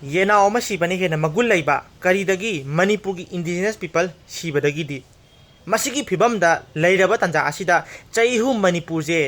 येनाव अमा सिबने हेना Mughal लैबा करीदगी Manipur indigenous people सिबदगी मसिगी फिबमदा लैरबा तंजा असिदा चैहु Manipur जे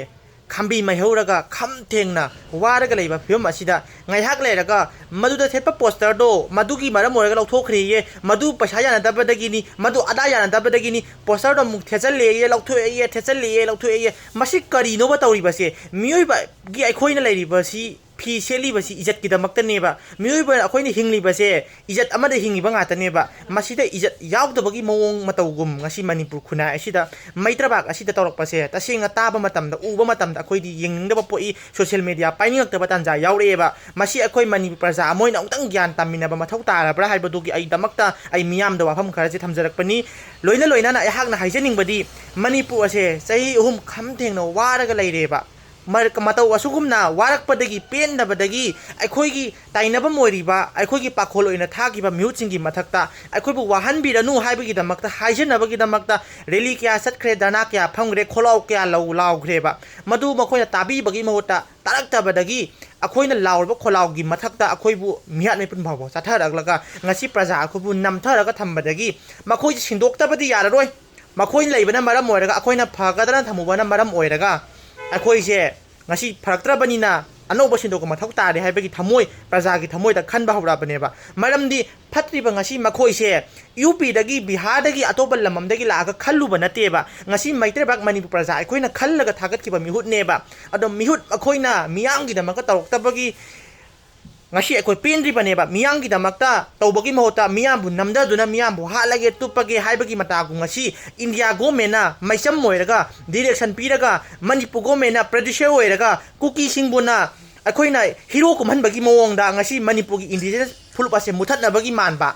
खंबी मैहौरगा खम थेंगना वारगा लैबा फिबम असिदा ngaihak लैरगा मदुदा थेपा poster दो मदुगी मरम ओरगा लौथोखरिये मदु पैसा यानदबदगिनी मदु अदा यानदबदगिनी पोस्टर दो मुख थेचलेये लौथोये थेचलेये लौथोये मसि करिनोबा तौरिबसे मियोइबा गी अखोइना लैरिबसी फी सेलीबसी इज्जत की दमक्तनेबा मियोइबा अखोइना हिंगलिबसे इज्जत अमदा हिंगिबा ngaतनेबा मसिदा इज्जत यावदबगी मवोंग मतौगुम ngasi मणिपुर खुना असिदा मैत्रबाग असिदा तौरकपसे तसेंगा ताबा मतमदा उबा मतमदा अखोइदि येंगनिंगदबा पोई सोशल मीडिया पाइनिंगक्तबा तंजा यावरेबा मसि अखोइ मणिपुर प्रजा मोइना उंतंग ज्ञान तामिनबा मथौ तारबरा हाइबदुगी आई दमक्ता आई मियामदा वाफम खरजे थमजरकपनी लोइना लोइना अहाकना हाइजनिंगबदी मणिपुर असे चही अहुम खमथेंगना वारगा लैरेबा मतौ असुगुमना वारकपदगी पेनदबदगी अखोइगी ताइनबा मोइरिबा अखोइगी पाखोल ओइना थागिबा म्यूटसिंगी मथक्ता अखोइबु वाहनबिरनु हाइबगी दमक्ता हाइजनबगी दमक्ता रैली क्या सटख्रे धरना क्या फमग्रे खोलाउ क्या लाउग्रेबा मदु मखोइना ताबीबगी महुता तारक्तबदगी अखोइना लाउरबा खोलाउगी मथक्ता अखोइबु मियात मेपुन भाबो चाथरगलगा ngasi प्रजा अखोबु नमथरगा थंबदगी मखोइ सिंदोक्तबदी याररोय मखोइ लैबना मरम ओइरगा अखोइना फगदना थमुबना मरम ओइरगा अखोइसे ngasi फरक्तरबनिना अनौब सिंदोक मथौ तारे हाइबगी थमोय प्रजागी थमोयदा खनबा हौराबनेबा मरमदी फत्रिबा ngasi मखोइसे यूपी दगी बिहार दगी अतोबल लममदगी लागा खल्लुबा नतेबा ngasi मैत्रबाग मणिपुर प्रजा अखोइना खल्लगा थागतखिबा मिहुतनेबा अदो मिहुत अखोइना मियांगी दमक तौरक्तबगी ngasi अखोइ पेंद्रिबनेबा मियांगी दमक्ता तौबगी महोता मियांबु नमददुना मियांबु हालगे तुपगे हाइबगी मतागु ngasi इंडिया गवर्नमेंटना मैसम मोइरगा डायरेक्शन पीरगा मणिपुर गवर्नमेंटना प्रोड्यूसर ओइरगा कुकी सिंगबुना अखोइना हीरो कुमहनबगी मवोंगदा ngasi मणिपुरगी इंडिजिनस फुलपासे मुथतनबगी मानबा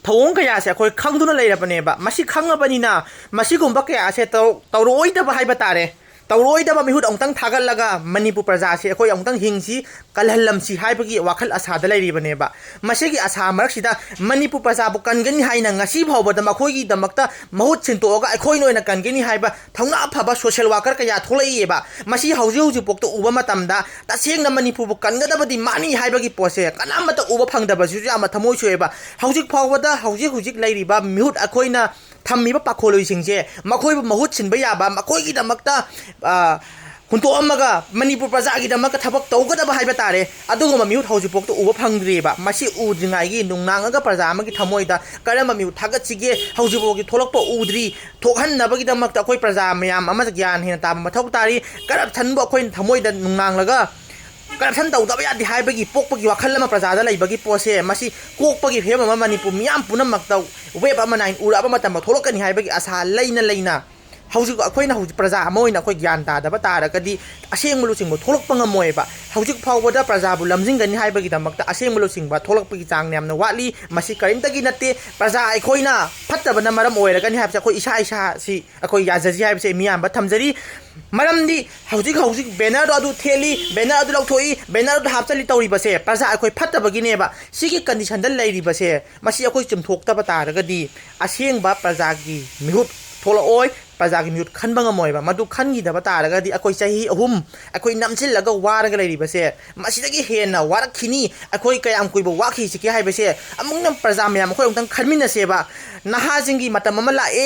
tawong kaya se akoi khangduna leirabneba masi khangabaniना masi gumba kaya se tawroidaba haiba tare तौरोइदबा मिहुत औंतंग थागलगा मणिपुर प्रजा से अखोइ औंतंग हिंगसी कलहलमसी हाइबगी वाखल आसादा लैरिबनेबा मसेगी आसा मरक्सिदा मणिपुर प्रजाबु कनगनि हाइना ngasi फावबदा मखोइगी दमक्ता महुत सिंतोगा अखोइ नोइना कनगनि हाइबा थौना फबा सोशल वर्कर कया थोलैयेबा मसी हौजि हौजि पोक्तो उबा मतमदा तसेंगना मणिपुरबु कनगदबदी मानि हाइबगी पोसे कनामता उबा फंगदबसु यामा थमोइ सोएबा हौजि फावबदा हौजि लैरिबा मिहुत अखोइना थम्मीबा पाखोलोइसिंगसे मखोइबु महुत सिनबा याबा मखोइगी दमक्ता हुंतोअमगा मणिपुर प्रजागी दमक थबक तौगदबा हाइबा तारे अदुगुम मिहुत हौजिपोक्तो उबा फंगद्रेबा मसी उद्रिंगाइगी नुंगनांगगा प्रजा अमगी थमोइदा करम मिहुत थागतसिगे हौजिपोगी थोलकपो उद्री थोहन्नबगी दमक अखोइ प्रजा मयाम अमा ज्ञान हेना ताब मथौ तारी करप्शन बो अखोइ थमोइदा नुंगनांगलगा करप्शन तौदबा यादि हाइबगी पोकपगी वाखल अमा प्रजादा लैबगी पोसे मसी कोकपगी फेम अमा मणिपुर मियाम पुनमक्ता वेब अमा नाइन उराबा मतम थोलकनि हाइबगी आशा लैना हौजिक अखोइना हौजिक प्रजा अमोइना अखोइ ज्ञान तादबा तारगदी असेंगलुसिंगबो थोलकपा ngमोयबा हौजिक फावबदा प्रजाबु लमजिंगनि हाइबगी दमक्ता असेंगलुसिंगबा थोलकपगी चांग यामना वाटली मसी करिमतगी नते प्रजा अखोइना फत्तबना मरम ओइरगनि हाइबसे अखोइ इसा सि अखोइ याजजी हाइबसे मियामबा थमजरी मरमदी हौजिक बैनर अदु थेली बैनर अदु लौथोई बैनर अदु हापचली तौरिबसे प्रजा अखोइ फत्तबगिनेबा सिगी कंडीशन द लैरिबसे मसी अखोइ चुमथोक्तबा तारगदी असेंगबा प्रजागी मिहुत थोलओय प्रजागी म्यूट खनबा ngमोयबा मदु खनगिदबा तारगदी अखोइ चाही अहुम अखोइ नमसिलगा वारगा लैरिबसे मसिदगी हेना वारखिनी अखोइ कयाम कुइबो वाखि सिके हाइबसे अमुंगना प्रजा मयाम अखोइ उंतंग खनमिनसेबा नहाजिंगी मतम अमा लाए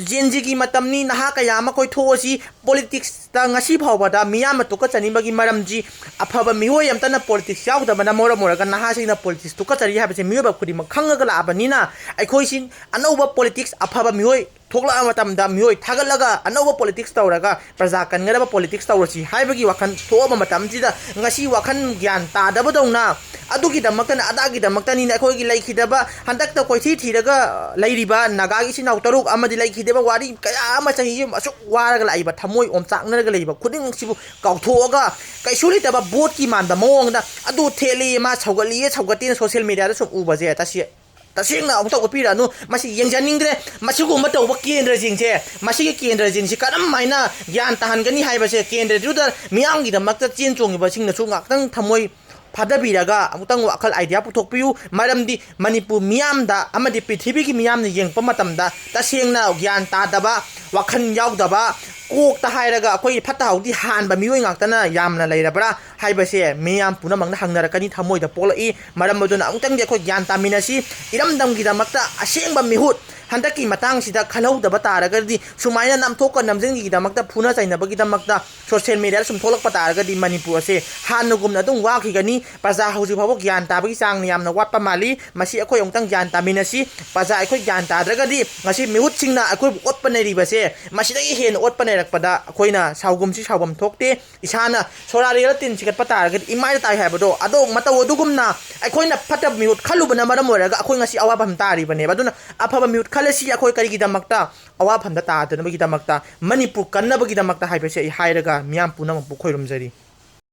जेनजिगी मतमनी नहा कयाम अखोइ थोसी पॉलिटिक्स ता ngasi फावबदा मियाम तुका चनिबगी मरमजी अफबा मिहोय अमतना पॉलिटिक्स यावदबना मोरगा नहासिना पॉलिटिक्स तुका चरी हाइबसे मियोबा खुदिम खंगगा लाबनिना अखोइ सिन अनौबा पॉलिटिक्स अफबा मिहोय थोकला मतमदा मिहोय थागलगा अनौबा पॉलिटिक्स तौरगा प्रजा कनगदबा पॉलिटिक्स तौरसी हाइबगी वाखन थोबा मतमजिदा ngasi वाखन ज्ञान तादबदौना अदुगी दमक्तना अदागी दमक्तनी अखोइगी लैखिदबा हंदक्ता कोइथि थीरगा लैरिबा नागागी सिनाउ तरुक अमदि लैखिदबा वारी कया अमा चाहि असुक वारगा लाइबा थमोइ ओमचाकनरगा लैबा खुदिंग सिबु काउथोगा कैसुलितबा बोट की मानदा मवोंगदा अदु थेली मा छौगलिए छौगतिन सोशल मीडिया दा सुम उबजे तसी तसेंगना अमुक तौपीरानु मसी यengjaningdre मसिगुम तौबा केंद्रजिंगसे मसिगे केंद्रजिंगसे करमाइना ज्ञान ताहनगनी हाइबसे केंद्रजुदा मियांगी दमक्ता चेन चोंगिबा सिंगनसु ngaktang थमोइ ꯐꯥꯗꯕꯤꯔꯒ ꯑꯃꯨꯛꯇꯪ ꯋꯥꯈꯜ ꯑꯥꯏꯗꯤꯌꯥ ꯄꯨꯊꯣꯛꯄꯤꯌꯨ ꯃꯔꯝꯗꯤ ꯃꯅꯤꯄꯨꯔ ꯃꯤꯌꯥꯝꯗ ꯑꯃꯗꯤ ꯄ꯭ꯔꯤꯊꯤꯕꯤꯒꯤ ꯃꯤꯌꯥꯝꯅ ꯌꯦꯡꯉꯛꯄ ꯃꯇꯝꯗ ꯇꯁꯦꯡꯅ ꯒ꯭ꯌꯥꯟ ꯇꯥꯗꯕ ꯋꯥꯈꯜ ꯌꯥꯎꯗꯕ ꯀꯣꯛꯇ ꯍꯥꯏꯔꯒ ꯑꯩꯈꯣꯏꯒꯤ ꯐꯠꯇ ꯍꯥꯎꯊꯤ ꯍꯥꯟꯕ ꯃꯤꯑꯣꯏ ꯉꯥꯛꯇꯅ ꯌꯥꯝꯅ ꯂꯩꯔꯕ꯭ꯔꯥ ꯍꯥꯏꯕꯁꯦ ꯃꯤꯌꯥꯝ ꯄꯨꯝꯅꯃꯛꯅ ꯍꯪꯅꯔꯛꯀꯅꯤ ꯊꯃꯣꯏꯗ ꯄꯣꯛꯂꯛꯏ ꯃꯔꯝ ꯑꯗꯨꯅ ꯑꯃꯨꯛꯇꯪꯗꯤ ꯑꯩꯈꯣꯏ ꯒ꯭ꯌꯥꯟ ꯇꯥꯃꯤꯟꯅꯁꯤ ꯏꯔꯝꯗꯝꯒꯤꯗꯃꯛꯇ ꯑꯁꯦꯡꯕ ꯃꯤꯍꯨꯠ ꯍꯟꯗꯛꯀꯤ ꯃꯇꯥꯡꯁꯤꯗ ꯈꯜꯍꯧꯗꯕ ꯇꯥꯔꯒꯗꯤ ꯁꯨꯃꯥꯏꯅ ꯅꯝꯊꯣꯛꯀ ꯅꯝꯖꯤꯟꯒꯤꯗꯃꯛꯇ ꯐꯨꯅ ꯆꯩꯅꯕꯒꯤꯗꯃꯛꯇ ꯁꯣꯁꯤꯌꯦꯜ ꯃꯤꯗꯤꯌꯥꯗ ꯁꯨꯝ ꯊꯣꯛꯂꯛꯄ ꯇꯥꯔꯒꯗꯤ ꯃꯅꯤꯄꯨꯔ ꯑꯁꯦ ꯍꯥꯟꯅꯒꯨꯝꯅ ꯑꯗꯨꯝ ꯋꯥꯈꯤꯒꯅꯤ ꯄ꯭ꯔꯖꯥ ꯍꯧꯖꯤꯛ ꯐꯥꯎꯕ ꯒ꯭ꯌꯥꯟ ꯇꯥꯕꯒꯤ ꯆꯥꯡꯅ ꯌꯥꯝꯅ ꯋꯥꯠꯄ ꯃꯥꯜꯂꯤ ꯃꯁꯤ ꯑꯩꯈꯣꯏ ꯑꯃꯨꯛꯇꯪ ꯒ꯭ꯌꯥꯟ ꯇꯥꯃꯤꯟꯅꯁꯤ ꯄ꯭ꯔꯖꯥ ꯑꯩꯈꯣꯏ ꯒ꯭ꯌꯥꯟ ꯇꯥꯗ꯭ꯔꯒꯗꯤ ꯉꯁꯤ ꯃꯤꯍꯨꯠꯁꯤꯡꯅ ꯑꯩꯈꯣꯏꯕꯨ ꯑꯣꯠꯄ ꯅꯩꯔꯤꯕꯁꯦ ꯃꯁꯤꯗꯒꯤ ꯍꯦꯟꯅ ꯑꯣꯠꯄ ꯅꯩꯔꯛꯄꯗ ꯑꯩꯈꯣꯏꯅ ꯁꯥꯎꯒꯨꯝꯁꯤ ꯁꯥꯎꯐꯝ ꯊꯣꯛꯇꯦ ꯏꯁꯥꯅ ꯁꯣꯔꯥꯔꯤꯔ ꯇꯤꯟ ꯁꯤꯒꯠꯄ ꯇꯥꯔꯒꯗꯤ ꯏꯃꯥꯏꯗ ꯇꯥꯏ ꯍꯥꯏꯕꯗꯣ ꯑꯗꯣ ꯃꯇꯧ ꯑꯗꯨꯒꯨꯝꯅ ꯑꯩꯈꯣꯏꯅ ꯐꯠꯇꯕ ꯃꯤꯍꯨꯠ ꯈꯜꯂꯨꯕꯅ ꯃꯔꯝ ꯑꯣꯏꯔꯒ ꯑꯩꯈꯣꯏ ꯉꯁꯤ ꯑꯋꯥꯐꯝ ꯇꯥꯔꯤꯕꯅꯦꯕ ꯑꯗꯨꯅ ꯑꯐꯕ ꯃꯤꯍꯨꯠ ꯈꯜꯂꯁꯤ ꯑꯩꯈꯣꯏ ꯀꯔꯤꯒꯤꯗꯃꯛꯇ ꯑꯋꯥꯐꯝꯗ ꯇꯥꯗꯅꯕꯒꯤꯗꯃꯛꯇ ꯃꯅꯤꯄꯨꯔ ꯀꯟꯅꯕꯒꯤꯗꯃꯛꯇ ꯍꯥꯏꯕꯁꯦ ꯑꯩ ꯍꯥꯏꯔꯒ ꯃꯤꯌꯥꯝ ꯄꯨꯝꯅꯃꯛꯄꯨ ꯈꯣꯏꯔꯨꯝꯖꯔꯤ